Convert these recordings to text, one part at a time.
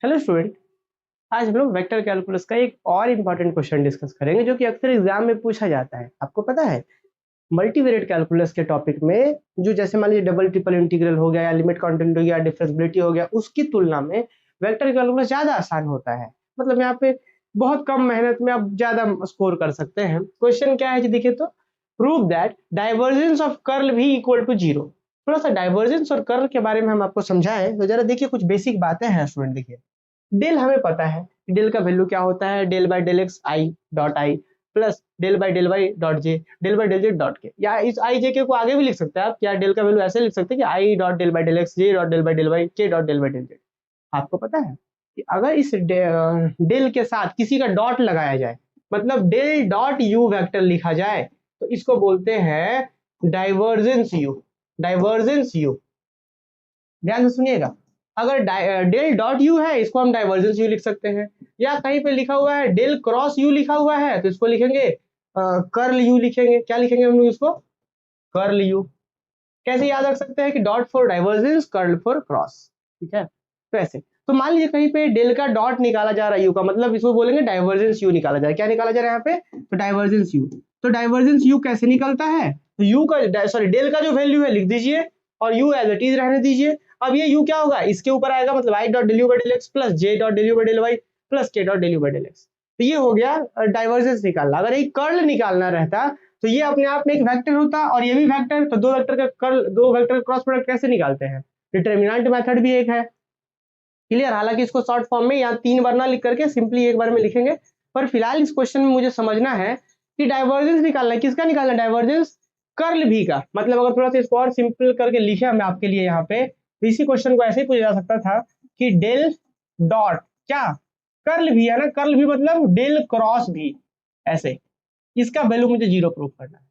Hello student, आज हम लोग वेक्टर कैलकुलस का एक और इम्पॉर्टेंट क्वेश्चन डिस्कस करेंगे जो कि अक्सर एग्जाम में पूछा जाता है। आपको पता है मल्टीवेरिएट कैलकुलस के टॉपिक में जो जैसे मान लीजिए डबल ट्रिपल इंटीग्रल हो गया या लिमिट कॉन्टिन्यूटी हो गया, डिफरेंशिएबिलिटी हो गया, उसकी तुलना में वेक्टर कैलकुलस ज़्यादा आसान होता है। मतलब यहाँ पे बहुत कम मेहनत में आप ज़्यादा स्कोर कर सकते हैं। क्वेश्चन क्या है जी, देखिए तो prove that divergence of curl भी इक्वल टू जीरो। थोड़ा सा डाइवर्जेंस और कर्ल के बारे में हम आपको समझाएं तो जरा देखिए, कुछ बेसिक बातें हैं स्टूडेंट। देखिए डेल हमें पता है, डेल का वैल्यू क्या होता है, del by del x i dot i plus del by del y dot j del by del z dot k, या इस आई जे के को आगे भी लिख सकते हैं आप, या डेल का वैल्यू ऐसे लिख सकते हैं कि I dot del by del X J dot del by del Y K dot del by del Z. आपको पता है कि अगर इस डेल के साथ किसी का डॉट लगाया जाए, मतलब डेल डॉट यू वेक्टर लिखा जाए, तो इसको बोलते हैं डाइवर्जेंस यू। डाइवर्जेंस यू, ध्यान से सुनिएगा। अगर डेल डॉट यू है, इसको हम डाइवर्जेंस यू लिख सकते हैं, या कहीं पे लिखा हुआ है डेल क्रॉस यू लिखा हुआ है तो इसको लिखेंगे कर्ल यू लिखेंगे। क्या लिखेंगे हम लोग इसको? Curl you. कैसे याद रख सकते हैं कि dot for divergence, curl for cross. ठीक है, तो ऐसे। तो मान लीजिए कहीं पे डेल का डॉट निकाला जा रहा है यू का, मतलब इसको बोलेंगे डाइवर्जेंस यू निकाला जा रहा है। क्या निकाला जा रहा है यहाँ पे? तो डाइवर्जेंस यू। तो डाइवर्जेंस यू कैसे निकलता है? तो यू का सॉरी डेल का जो वैल्यू है लिख दीजिए और यू एज इट इज रहने दीजिए। अब ये यू क्या होगा, इसके ऊपर आएगा, मतलब I dot del U by del X plus J dot del U by del Y plus K dot del U by del X. तो ये हो गया डाइवर्जेंस निकालना। अगर एक कर्ल निकालना रहता तो ये अपने आप में एक वेक्टर होता और ये भी वेक्टर, तो दो वेक्टर का कर्ल, दो वेक्टर का क्रॉस प्रोडक्ट कैसे निकालते हैं? डिटरमिनेंट मेथड भी एक है। क्लियर? हालांकि इसको शॉर्ट फॉर्म में या 3 बार ना लिख करके सिंपली एक बार में लिखेंगे, पर फिलहाल इस क्वेश्चन में मुझे समझना है कि डाइवर्जेंस निकालना है। किसका निकालना है? डाइवर्जेंस कर्ल भी का। मतलब अगर थोड़ा सा इसको और सिंपल करके लिखे हमने आपके लिए यहाँ पे, तो इसी क्वेश्चन को ऐसे ही पूछा जा सकता था कि डेल डॉट क्या कर्ल भी है ना, कर्ल भी मतलब डेल क्रॉस भी, ऐसे इसका वैल्यू मुझे जीरो प्रूफ करना है।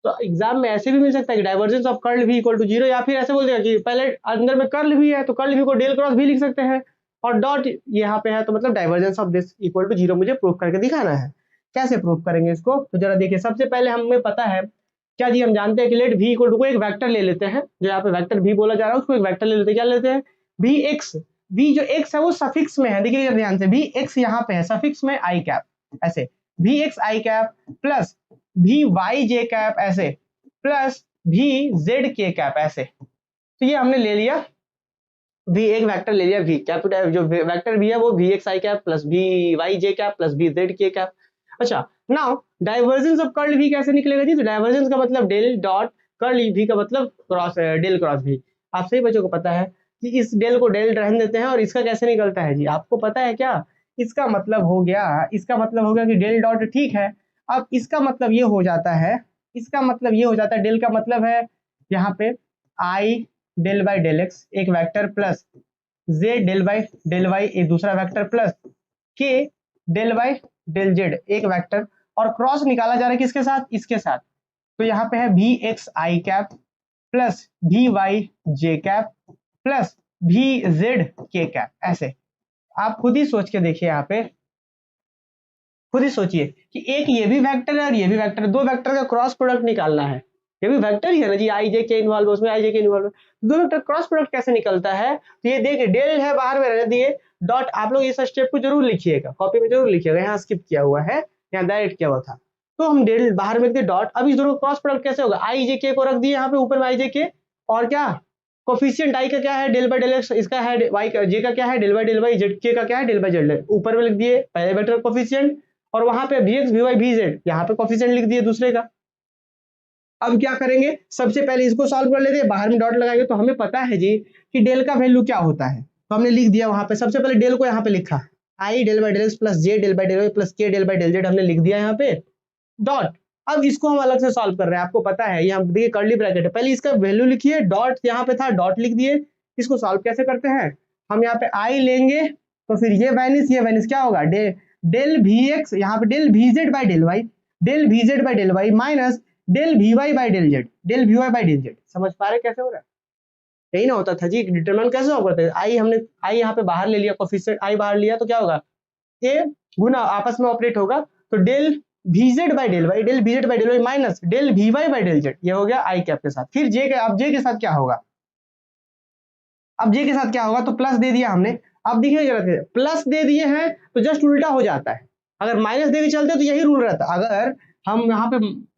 तो एग्जाम में ऐसे भी मिल सकता है कि डाइवर्जेंस ऑफ कर्ल भी इक्वल टू जीरो, या फिर ऐसे बोल देगा कि पहले अंदर में कर्ल भी है तो कर्ल भी को डेल क्रॉस भी लिख सकते हैं और डॉट यहाँ पे है, तो मतलब divergence of this equal to zero मुझे प्रूफ करके दिखाना है। कैसे प्रूफ करेंगे इसको? तो जरा देखिए, सबसे पहले हमें पता है क्या जी, हम जानते हैं कि लेट वी इक्वल टू को एक वेक्टर ले लेते हैं, जो यहाँ पे वेक्टर भी बोला जा रहा है उसको एक वेक्टर ले लेते हैं। क्या लेते हैं? V x. वी जो एक्स है वो सफिक्स में है, देखिए ध्यान से, वी एक्स यहाँ पे है सफिक्स में आई कैप, ऐसे v x i cap plus v y j cap, ऐसे plus v z k cap, ऐसे। तो ये हमने ले लिया, वी एक वेक्टर ले लिया, वी कैपिटल जो वेक्टर भी है वो v x i cap plus v y j cap plus v z k cap. अच्छा, now divergence of curl v कैसे निकलेगा जी? तो डाइवर्जेंस का मतलब डेल डॉट कर्ल वी का मतलब क्रॉस, डेल क्रॉस वी। आप सही बच्चों को पता है कि इस डेल को डेल रहने देते हैं, और इसका कैसे निकलता है जी? आपको पता है क्या? इसका मतलब हो गया, इसका मतलब हो गया कि डेल डॉट, ठीक है। अब इसका मतलब ये हो जाता है, इसका मतलब ये हो जाता है, डेल का मतलब है यहाँ पे i del by del x एक vector plus J del by del y एक दूसरा वेक्टर प्लस के डेल बाई डेल जेड एक वेक्टर, और क्रॉस निकाला जा रहा है किसके साथ? इसके साथ। तो यहाँ पे है v x i cap plus v y j cap plus v z k cap, ऐसे। आप खुद ही सोच के देखिए, यहाँ पे खुद ही सोचिए कि एक ये भी वेक्टर है और ये भी वेक्टर है, दो वेक्टर का क्रॉस प्रोडक्ट निकालना है। ये भी वेक्टर ही है ना जी, आई जे के इन्वॉल्व, उसमें आई जे के इन्वॉल्व, दो वेक्टर क्रॉस प्रोडक्ट कैसे निकलता है? तो ये देखिए, डेल है बाहर में रहने दिए, डॉट आप लोग इस स्टेप को जरूर लिखिएगा, कॉपी में जरूर लिखिएगा, यहाँ स्किप किया हुआ है, यहाँ डायरेक्ट किया हुआ था। तो हम डेल बाहर में दिए डॉट, अब इस दोनों क्रॉस प्रोडक्ट कैसे होगा? आई जे के को रख दिए यहाँ पे ऊपर में आई जे के, और क्या कोफिशिएंट आई का क्या है? डेल बाई डेल एक्स, इसका है वाई का, जे का क्या है? Del by del y, z के का क्या है? डेल बाई जेड, ऊपर में लिख दिए पहले वेक्टर कोफिशिएंट, और वहां पे v x v y v z यहाँ पे कोफिशिएंट लिख दिए दूसरे का। अब क्या करेंगे? सबसे पहले इसको सॉल्व कर लेते हैं, बाहर में डॉट लगाएंगे तो हमें पता है जी कि डेल का वैल्यू क्या होता है, तो हमने लिख दिया वहां पे। सबसे पहले डेल को यहाँ पे लिखा, I del by del X plus J del by del Y plus के डेल बाई डेल जेड, हमने लिख दिया यहाँ पे डॉट। अब इसको हम अलग से सॉल्व कर रहे हैं, आपको पता है यहाँ देखिए कर्ली ब्रैकेट है, पहले इसका वैल्यू लिखिए, डॉट यहाँ पे था डॉट लिख दिए। इसको सॉल्व कैसे करते हैं? हम यहाँ पे आई लेंगे तो फिर ये वैनिस क्या होगा? डेल वी एक्स, यहाँ पे del V Z by del y, del V Z by del Y minus del v y by del z, del v y by del z. समझ पा रहे कैसे हो रहा है? यही ना होता था जी, डिटरमिनेंट कैसे हो करते हैं? आई हमने आई यहाँ पे बाहर ले लिया, कोफिशिएंट आई बाहर लिया तो क्या होगा? ये गुना आपस में ऑपरेट होगा, तो del V Z by del y, del V Z by del Y minus del v y by del z, ये हो गया आई कैप के साथ। फिर जे के, अब जे के साथ क्या होगा? अब जे के साथ क्या होगा? तो प्लस दे दिया हमने, आप देखिए जरा थे, प्लस दे दिए हैं तो जस्ट उल्टा हो जाता है, अगर माइनस दे के चलते तो यही रूल रहता है। अगर हम यहाँ पे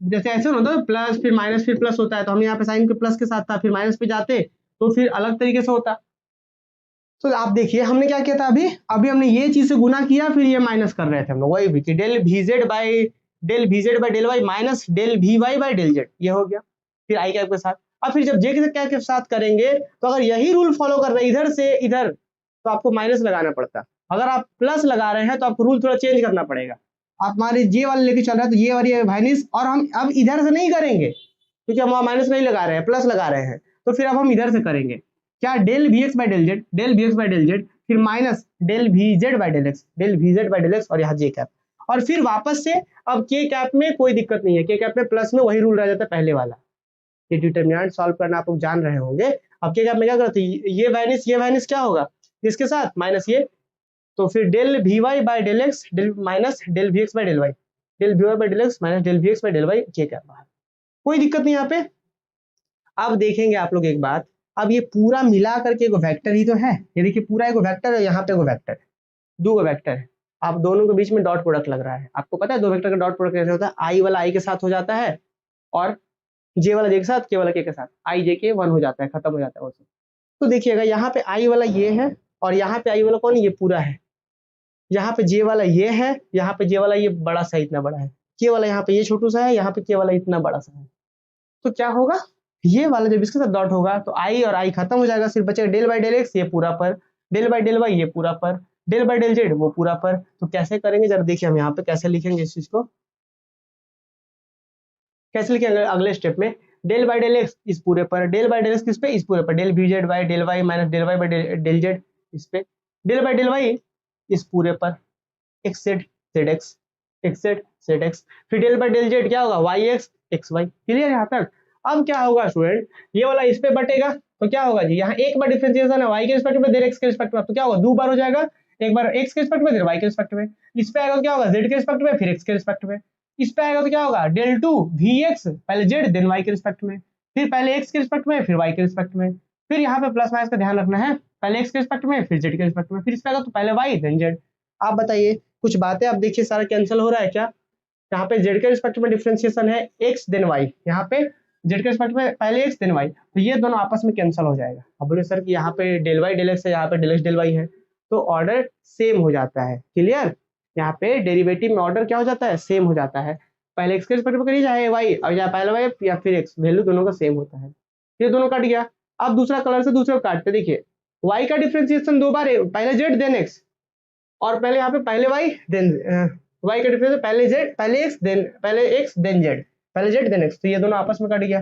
जैसे ऐसे होता है प्लस फिर माइनस फिर प्लस होता है, तो हम यहाँ पे साइन के प्लस के साथ था फिर माइनस पे जाते तो फिर अलग तरीके से होता। तो आप देखिए हमने क्या किया था, अभी हमने ये चीज से गुना किया फिर ये माइनस कर रहे थे हम लोग, वही भी कि del V Z by del Y minus del v y by del z, ये हो गया फिर आई कैप के साथ। अब फिर जब जे के साथ करेंगे तो अगर यही रूल फॉलो कर रहे हैं इधर से इधर तो आपको माइनस लगाना पड़ता, अगर आप प्लस लगा रहे हैं तो आपको रूल थोड़ा चेंज करना पड़ेगा। आप हमारे जे वाले लेके चल रहे हैं तो ये वाली माइनस, और हम अब इधर से नहीं करेंगे क्योंकि हम वहां माइनस नहीं लगा रहे हैं प्लस लगा रहे हैं, तो फिर अब हम इधर से करेंगे क्या, del we x by del Z फिर minus del V Z by del X और यहाँ जे कैप, और फिर वापस से अब के कैप में कोई दिक्कत नहीं है, के कैप में प्लस में वही रूल रह जाता है पहले वाला। ये डिटरमिनेंट सॉल्व करना आप लोग जान रहे होंगे। अब के कैप में क्या करते हैं, ये माइनस क्या होगा इसके साथ माइनस ये, तो फिर del v y by del x minus del we x by del y, del v y by del x minus del we x by del Y, k cap बाहर, कोई दिक्कत नहीं यहाँ पे। अब देखेंगे आप लोग एक बात, अब ये पूरा मिला करके एगो वेक्टर ही तो है, ये देखिए पूरा एगो वेक्टर है, यहाँ पे एगो वेक्टर, दो वेक्टर है, आप दोनों के बीच में डॉट प्रोडक्ट लग रहा है। आपको पता है दो वेक्टर का डॉट प्रोडक्ट कैसे होता है, आई वाला आई के साथ हो जाता है और जे वाला जे के साथ, के वाला के साथ, आई जे के वन हो जाता है, खत्म हो जाता है उससे। तो देखिएगा यहाँ पे आई वाला ये है और यहाँ पे आई वाला कौन, ये पूरा है, यहाँ पे जे वाला ये है, यहाँ पे जे वाला ये बड़ा सा इतना बड़ा है, के वाला यहाँ पे ये छोटू सा है, यहाँ पे के वाला इतना बड़ा सा है। तो क्या होगा, ये वाला जब इसके साथ डॉट होगा तो आई और आई खत्म हो जाएगा, सिर्फ बचेगा डेल बाई डेल एक्स ये पूरा पर, डेल बाई डेल वाई ये पूरा पर, डेल बाई डेल जेड वो पूरा पर। तो कैसे करेंगे जरा देखिए, हम यहाँ पे कैसे लिखेंगे इस चीज को, कैसे लिखेंगे अगले स्टेप में, डेल बाई डेल एक्स इस पूरे पर, डेल बाई डेल एक्स किस पे, इस पूरे पर, del V Z by del Y minus del Y by del Z इस पे, डेल बाई डेल वाई इस पूरे पर, X Z Z X, X Z Z X, फिर डेल बाई डेल जेड क्या होगा, Y X X Y. Clear यहाँ तक। अब क्या होगा स्टूडेंट, ये वाला इस पे बटेगा तो क्या होगा जी, यहाँ एक बार डिफरेंशिएशन है वाई के रिस्पेक्ट में, देर एक्स के रिस्पेक्ट में, तो क्या होगा दो बार हो जाएगा, एक बार एक्स के रिस्पेक्ट में फिर वाई के रिस्पेक्ट में, इस पे आएगा क्या होगा जेड के रिस्पेक्ट में फिर एक्स के रिस्पेक्ट में, इस पे आएगा तो क्या होगा डेल टू वी एक्स पहले जेड देन वाई के रिस्पेक्ट में, फिर पहले एक्स के रिस्पेक्ट में फिर वाई के रिस्पेक्ट में, फिर यहाँ पे प्लस माइनस का ध्यान रखना है, पहले एक्स के रिस्पेक्ट में फिर जेड के रिस्पेक्ट में, फिर इस पे आएगा तो पहले वाई देन जेड। आप बताइए कुछ बातें, आप देखिए सारा कैंसिल हो रहा है क्या, यहाँ पे जेड के रिस्पेक्ट में डिफरेंशिएशन है एक्स देन वाई, यहाँ पे जेड के रिस्पेक्ट में पहले एक्स देन वाई, तो ये दोनों आपस में कैंसिल हो जाएगा। अब बोले सर कि यहाँ पे डेल वाई डेल एक्स है, यहाँ पे डेल एक्स डेल वाई है, तो ऑर्डर सेम हो जाता है। क्लियर, यहाँ पे डेरिवेटिव में ऑर्डर क्या हो जाता है, सेम हो जाता है, पहले एक्स के रिस्पेक्ट में करिए चाहे वाई, और या पहले वाई या फिर एक्स, वैल्यू दोनों का सेम होता है। ये दोनों कट गया। अब दूसरा कलर से दूसरे को काटते, देखिए वाई का डिफरेंशिएशन दो बार है, पहले जेड देन एक्स, और पहले यहाँ पे पहले वाई देन वाई का डिफरेंस पहले जेड पहले एक्स देन जेड, पहले जेड देन एक्स, तो ये दोनों आपस में कट गया।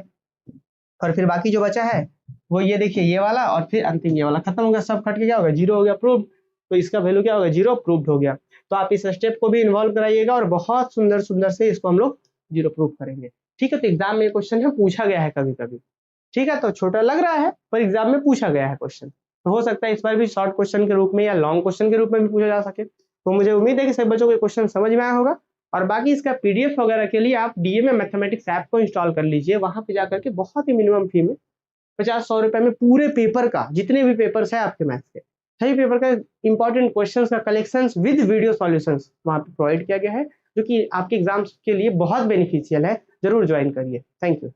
और फिर बाकी जो बचा है वो ये देखिए ये वाला और फिर अंतिम ये वाला, खत्म हो गया, सब कट के क्या होगा जीरो हो गया, प्रूव्ड। तो इसका वैल्यू क्या होगा, जीरो, प्रूव्ड हो गया। तो आप इस स्टेप को भी इन्वॉल्व कराइएगा और बहुत सुंदर सुंदर से इसको हम लोग जीरो प्रूव करेंगे। ठीक है, तो एग्जाम में क्वेश्चन है पूछा गया है कभी कभी, ठीक है, तो छोटा लग रहा है पर एग्जाम में पूछा गया है क्वेश्चन, तो हो सकता है इस बार भी शॉर्ट क्वेश्चन के रूप में या लॉन्ग क्वेश्चन के रूप में भी पूछा जा सके। तो मुझे उम्मीद है कि सभी बच्चों को क्वेश्चन समझ में आया होगा। और बाकी इसका पीडीएफ वगैरह के लिए आप डीएमए मैथमेटिक्स ऐप को इंस्टॉल कर लीजिए, वहां पे जाकर के बहुत ही मिनिमम फी में 50-100 रुपए में पूरे पेपर का, जितने भी पेपर्स है आपके मैथ्स के सही पेपर का इंपॉर्टेंट क्वेश्चंस का कलेक्शंस विद वीडियो सॉल्यूशंस वहां पे प्रोवाइड किया गया है, जो कि आपके एग्जाम्स के लिए बहुत बेनिफिशियल है। जरूर ज्वाइन करिए। Thank you.